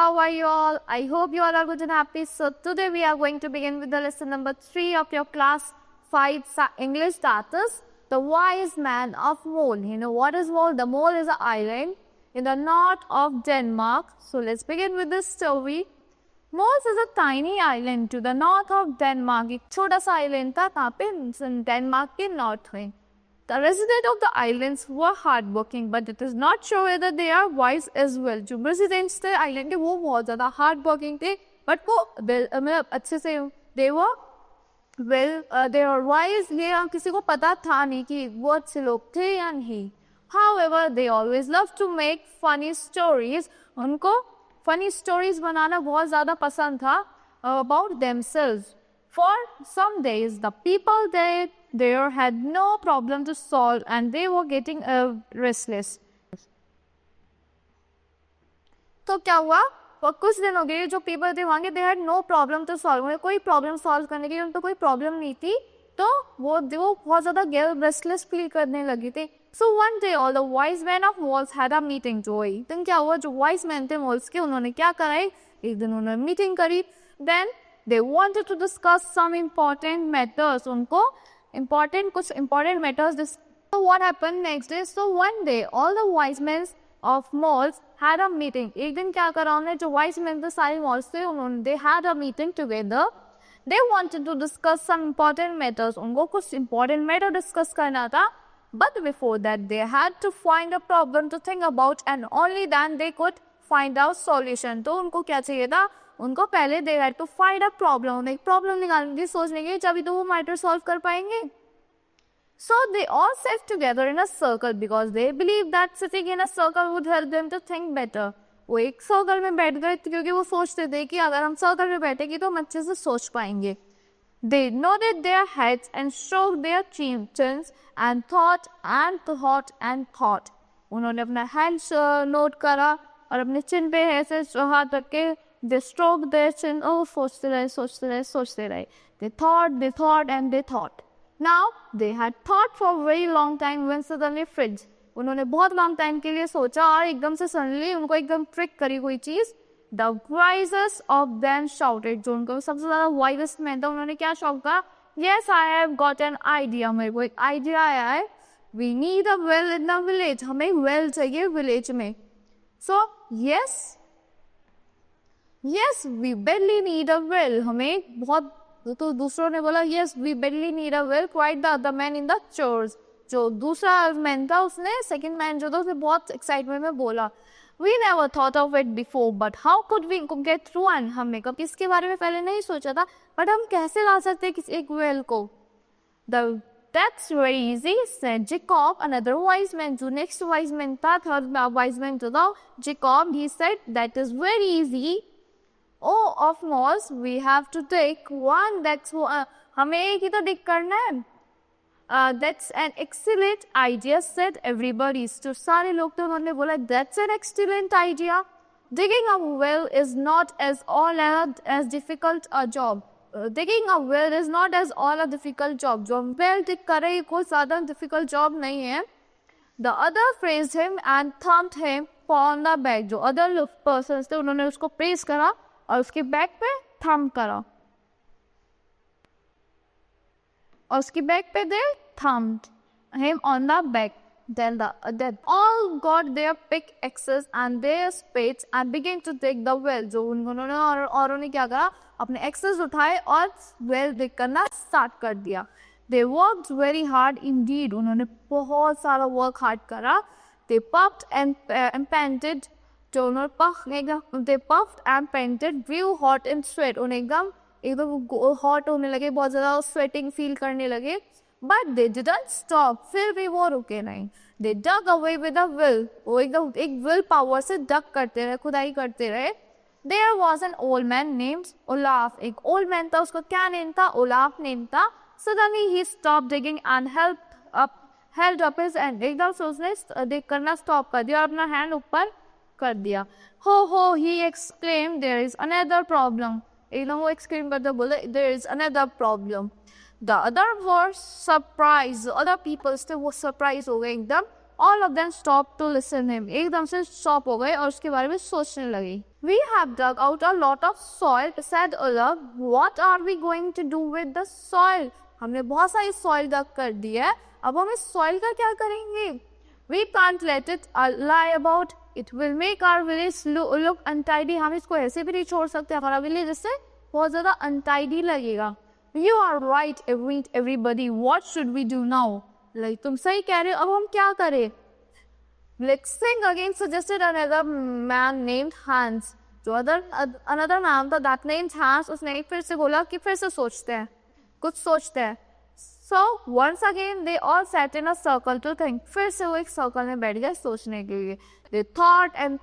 how are you all? I hope you all are good and happy. So today we are going to begin with the lesson number 3 of your class 5 English, that is the wise man of Mole. You know what is Mole? The Mole is an island in the north of Denmark. So let's begin with this story. Mole is a tiny island to the north of Denmark. एक छोटा सा island था कहाँ पे? Denmark के north में. The residents of the islands were hardworking, but it is not sure whether they are wise as well. जो residents थे island के वो बहुत ज़्यादा hardworking थे, but वो मतलब अच्छे से they were wise. ये किसी को पता था नहीं कि वो अच्छे लोग थे या नहीं. However, they always loved to make funny stories. उनको funny stories बनाना बहुत ज़्यादा पसंद था about themselves. For some days, the people there had no problem to solve and they were getting restless. तो क्या हुआ? और कुछ दिन हो गए जो people थे वहाँ के they had no problem to solve. उन्हें कोई problem solve करने की उनको कोई problem नहीं थी. तो वो बहुत ज़्यादा restless feel करने लगी थी. So one day all the wise men of Moles had a meeting. जो एक दिन क्या हुआ? जो wise men थे Moles के उन्होंने क्या करा? एक दिन उन्होंने meeting करी. Then they wanted to discuss some important matters. उनको कुछ important matters. So what happened next day? So one day all the wise men of Moles had a meeting. एक दिन क्या करा उन्होंने? जो wise men थे सारे Moles थे उन्होंने they had a meeting together. They wanted to discuss some important matters. उनको कुछ important matter discuss करना था. But before that they had to find a problem to think about and only then they could find out solution. तो उनको क्या चाहिए था? उनको पहले they had to find a problem. उन्हें एक problem निकालने की सोचने की तभी तो वो matter solve कर पाएंगे. So they all sat together in a circle because they believed that sitting in a circle would help them to think better. वो एक circle में बैठ गए क्योंकि वो सोचते थे कि अगर हम circle में बैठेंगे तो हम अच्छे से सोच पाएंगे. They nodded their heads and stroked their chins and thought and thought and thought. उन्होंने अपना hands note करा और अपने chin पे ऐसे हाथ रख के they stroked their chin. Oh, सोचते रहे. They thought and they thought. Now they had thought for a very long time when suddenly fridge. उन्होंने बहुत long time के लिए सोचा और एकदम से suddenly उनको एकदम trick करी कोई चीज़. The wisest of them shouted. जो उनको सबसे ज़्यादा wisest में था उन्होंने क्या shout कहा? Yes, I have got an idea. मेरे को एक idea आया है. We need a well in the village. हमें well चाहिए village में. So yes, we badly need a well. हमें बहुत तो दूसरों ने बोला yes, we badly need a well. Quite the other man in the chores. जो दूसरा man था उसने second man जो था उसने बहुत excitement में बोला. We never thought of it before, but how could we get through? And हमने कब इसके बारे में पहले नहीं सोचा था, but हम कैसे ला सकते किसी एक well को? That's very easy, said Jacob, another wise man. जो next wise man था, third wise man जो था, Jacob, he said, that is very easy. Oh, of course, we have to take one. That's हमें एक ही तो dig करना है. That's an excellent idea, said everybody. तो सारे लोग तो उन्होंने बोला that's an excellent idea. Digging a well is not as difficult a job. Digging a well is not all a difficult job. जो हम well dig कर रहे हैं कोई ज़्यादा difficult job नहीं है. The other praised him and thumped him on the back. जो other persons थे उन्होंने उसको praise करा और उसके back पे thump करा. और उसकी बैक पे they thumped him on the back. Then they all got their pickaxes and their spades and began to dig the well. जो उन्होंने और उन्हें क्या करा? अपने axes उठाए और well dig करना start कर दिया. They worked very hard indeed. उन्होंने बहुत सारा work hard करा. They puffed and panted. जो उन्होंने they puffed and panted, grew hot and sweat. उन्हें एकदम hot होने लगे, बहुत ज़्यादा sweating feel करने लगे. But they didn't stop. फिर भी वो रुके नहीं. They dug away with a will. वो एकदम एक will power से dug करते रहे, खुदाई करते रहे. There was an old man named Olaf. एक old man था, उसका क्या name था? Olaf name था. Suddenly he stopped digging and held up his hand. एकदम से उसने dig करना stop कर दिया और अपना hand ऊपर कर दिया. Ho, he exclaimed, there is another problem. एकदम वो exclaim करते बोले, there is another problem. The other were surprised. Other people still were surprised हो गए एकदम. All of them stopped to listen him. एकदम से stop हो गए और उसके बारे में सोचने लगी. We have dug out a lot of soil, said Olaf. What are we going to do with the soil? हमने बहुत सारी soil dug कर दी है. अब हम इस soil का क्या करेंगे? We can't let it lie about. It will make our village look untidy. हम इसको ऐसे भी नहीं छोड़ सकते. हमारा village इससे बहुत ज़्यादा untidy लगेगा. You are right, everybody. What should we do now? Like तुम सही कह रहे हो. अब हम क्या करें? Sing again suggested another man named Hans. जो another man था that named Hans, उसने फिर से बोला कि फिर से सोचते हैं, कुछ सोचते हैं. So once again they all sat in a circle to think. फिर से वो एक circle में बैठ गए सोचने के लिए. They thought and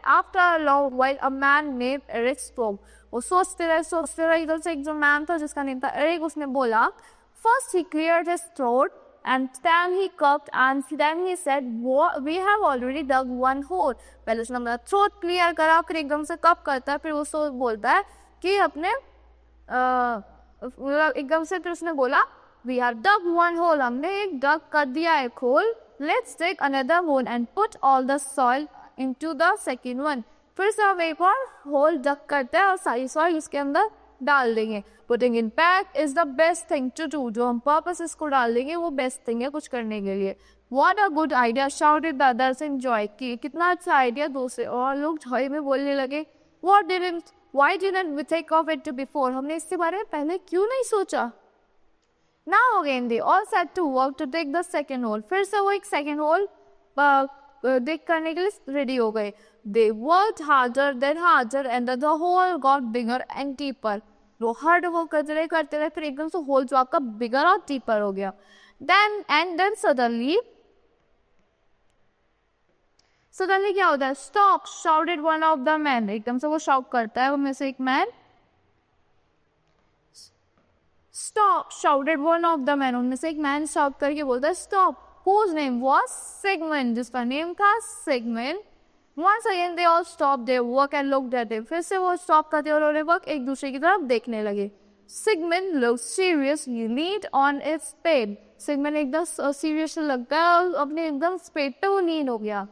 after a long while a man named Eric spoke. वो सोचते रहे इधर से एक जो मैन था जिसका नेम था एरिक, उसने बोला. First he cleared his throat and then he coughed and then he said, we have already dug one hole. पहले उसने अपना throat clear करा, फिर एकदम से कप करता है, फिर वो बोलता है कि अपने एकदम से फिर उसने बोला we have dug one hole. हमने एक dug कर दिया एक hole. Let's dig another one and put all the soil into the second one. फिर से हम एक और होल डग करते हैं और सारी सॉइल उसके अंदर डाल देंगे. Putting in pack is the best thing to do. जो हम वापस इसको डाल देंगे वो बेस्ट थिंग है कुछ करने के लिए. What a good idea, shouted the others in joy. की कितना अच्छा आइडिया, दूसरे और लोग जॉय में बोलने लगे. Why didn't we think of it before. हमने इसके बारे में पहले क्यों नहीं सोचा. Now again they all set to work to take the second hole. फिर से वो एक सेकंड होल डिग करने के लिए रेडी हो गए. They worked harder and the hole got bigger and deeper. वो hard work करते रहे फिर एकदम से hole जो आपका bigger और deeper हो गया. Then suddenly क्या होता है? Stop, shouted one of the men. एकदम से वो shout करता है उनमें से एक man. Stop, shouted one of the men. उनमें से एक man shout करके बोलता है stop. Whose name was Sigmund? जिसका name था Sigmund. Once again they all stopped their work and looked at him. फिर से वो stop करते और उन्होंने वर्क एक दूसरे की तरफ देखने लगे. Sigmund looked serious. He leaned on his spade. Sigmund एकदम serious लगता है और अपने एकदम spade पे वो lean हो गया.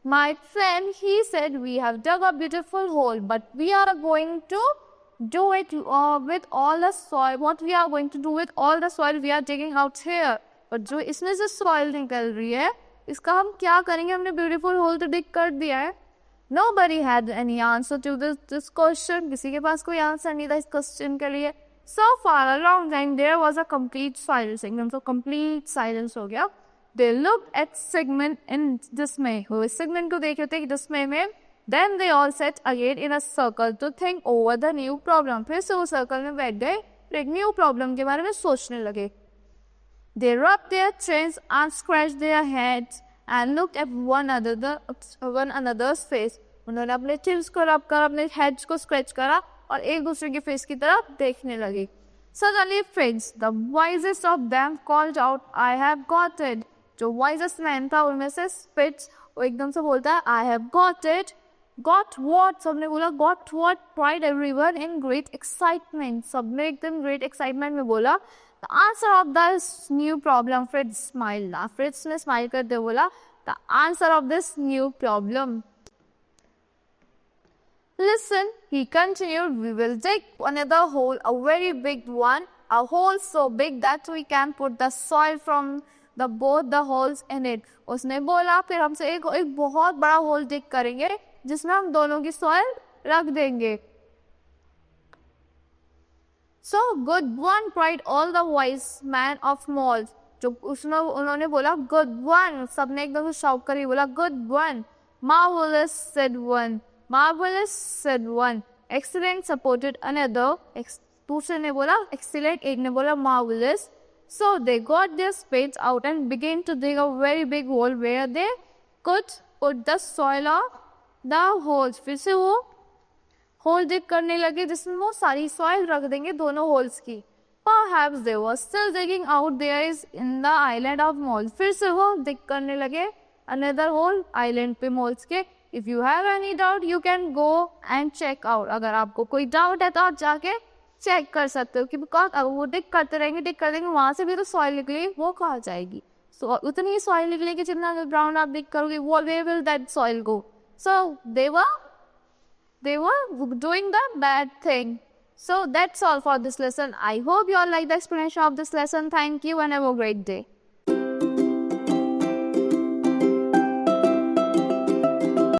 My friend, he said, we have dug a beautiful hole, but we are going to do it with all the soil. What we are going to do with all the soil we are digging out here? But जो इसमें से soil निकल रही है इसका हम क्या करेंगे. हमने ब्यूटीफुल होल तो डिग कर दिया है. Nobody had any answer to this question. किसी के पास कोई आंसर नहीं था इस क्वेश्चन के लिए. So for a long time there was a complete silence. एकदम से complete silence हो गया. They looked at Sigmund in dismay. वो Sigmund को देख रहे थे dismay में. Then they all sat again in a circle to think over the new problem. फिर से वो circle में बैठ गए एक new problem के बारे में सोचने लगे. They rubbed their chins and scratched their heads and looked at one another's face. उन्होंने अपने chins को rub कर अपने heads को scratch करा और एक दूसरे के face की तरफ देखने लगे. Suddenly, friends, the wisest of them called out, "I have got it." जो wisest man था उनमें से Spitz वो एकदम से बोलता है, "I have got it." Got what? सबने बोला got what? Cried everyone in great excitement. सबने एकदम great excitement में बोला. The answer of this new problem, Fritz smiled. Fritz ने smile करते बोला, the answer of this new problem. Listen, he continued, we will dig another hole, a very big one, a hole so big that we can put the soil from both the holes in it. उसने बोला फिर हमसे एक बहुत बड़ा hole dig करेंगे जिसमें हम दोनों की soil रख देंगे. So good one, cried all the wise men of malls. जो उन्होंने बोला good one, सबने एकदम से shout करके बोला good one. Marvelous, said one. Marvelous, said one. Excellent, supported another. दूसरे ने बोला excellent, एक ने बोला marvelous. So they got their spades out and began to dig a very big hole where they could put the soil of the holes. फिर से वो whole डिग करने लगे जिसमें वो सारी सॉइल रख देंगे दोनों होल्स की. Perhaps they were still digging out there is in the island of moles. फिर से वो डिग करने लगे another hole island पे moles के. If you have any doubt you can go and check out. अगर आपको कोई डाउट है तो आप जाके चेक कर सकते हो कि बिकॉज अगर वो डिग करते रहेंगे वहाँ से भी तो सॉइल निकलेगी वो कहाँ जाएगी. उतनी सॉइल निकलेगी जितना ग्राउंड आप डिग करोगे, where will that soil go? So they were doing the bad thing. So that's all for this lesson. I hope you all like the explanation of this lesson. Thank you and have a great day.